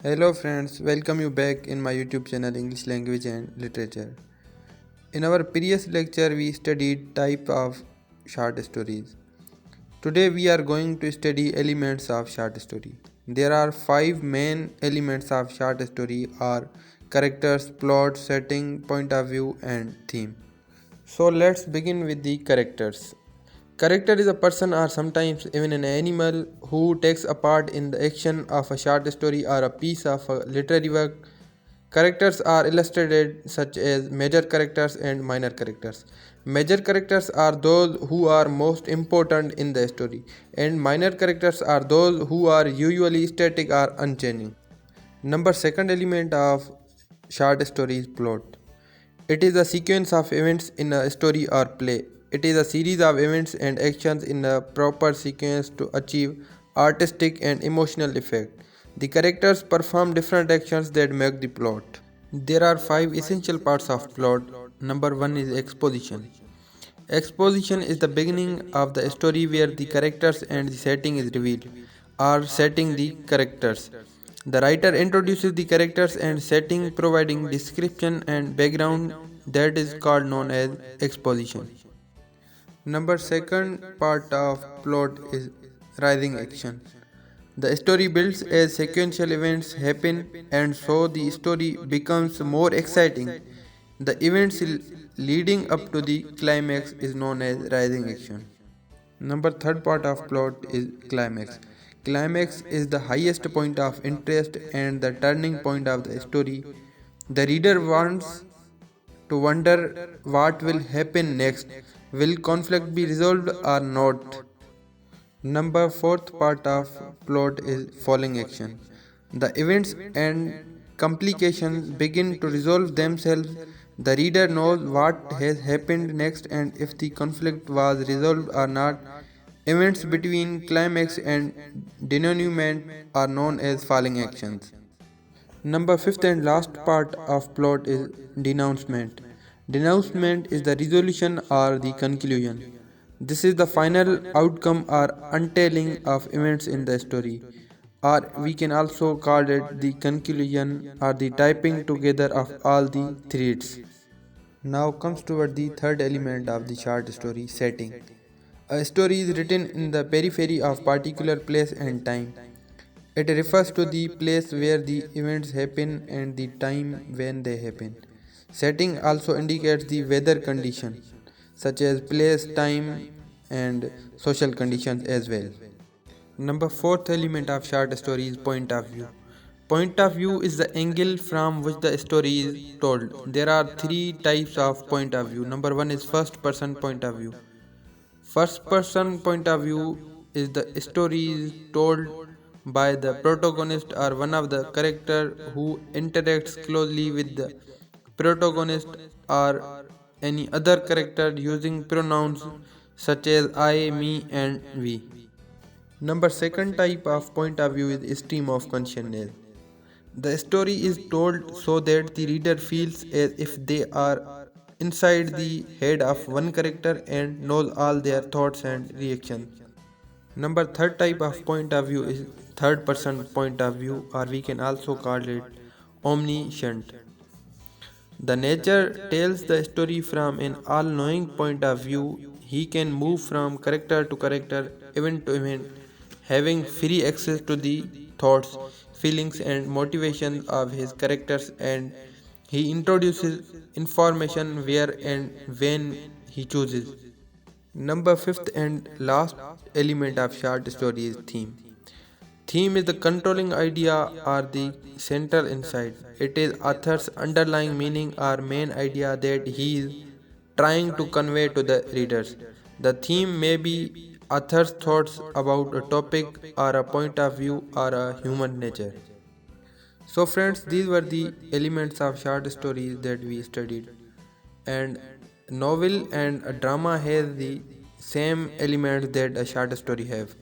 Hello friends, welcome you back in my YouTube channel English Language and Literature. In our previous lecture we studied type of short stories. Today we are going to study elements of short story. There are 5 main elements of short story are characters, plot, setting, point of view and theme. So let's begin with the characters. Character is a person or sometimes even an animal who takes a part in the action of a short story or a piece of a literary work. Characters are illustrated such as major characters and minor characters. Major characters are those who are most important in the story, and minor characters are those who are usually static or unchanging. Number second element of short story is plot. It is a sequence of events in a story or play. It is a series of events and actions in a proper sequence to achieve artistic and emotional effect. The characters perform different actions that make the plot. There are 5 essential parts of plot. Number 1 is exposition. Exposition is the beginning of the story where the characters and the setting is revealed, or setting the characters. The writer introduces the characters and setting, providing description and background that is called known as exposition. Number second part of plot is rising action. The story builds as sequential events happen and so the story becomes more exciting. The events leading up to the climax is known as rising action. Number third part of plot is climax. Climax is the highest point of interest and the turning point of the story. The reader wants to wonder what will happen next. Will conflict be resolved or not? Number fourth part of plot is falling action. The events and complications begin to resolve themselves. The reader knows what has happened next and if the conflict was resolved or not. Events between climax and denouement are known as falling actions. Number fifth and last part of plot is denouncement. Denouncement is the resolution or the conclusion. This is the final outcome or untailing of events in the story, or we can also call it the conclusion or the typing together of all the threads. Now comes toward the third element of the short story, setting. A story is written in the periphery of particular place and time. It refers to the place where the events happen and the time when they happen. Setting also indicates the weather condition, such as place, time, and social conditions as well. Number fourth element of short story is point of view. Point of view is the angle from which the story is told. There are 3 types of point of view. Number one is first person point of view. First person point of view is the story is told by the protagonist or one of the character who interacts closely with the protagonist or any other character using pronouns such as I, me and we. Number second type of point of view is stream of consciousness. The story is told so that the reader feels as if they are inside the head of one character and knows all their thoughts and reactions. Number third type of point of view is third person point of view, or we can also call it omniscient. The nature tells the story from an all knowing point of view. He can move from character to character, event to event, having free access to the thoughts, feelings, and motivations of his characters, and he introduces information where and when he chooses. Number fifth and last element of short story is theme. Theme is the controlling idea or the central insight. It is author's underlying meaning or main idea that he is trying to convey to the readers. The theme may be author's thoughts about a topic or a point of view or a human nature. So friends, these were the elements of short stories that we studied. And novel and a drama has the same elements that a short story have.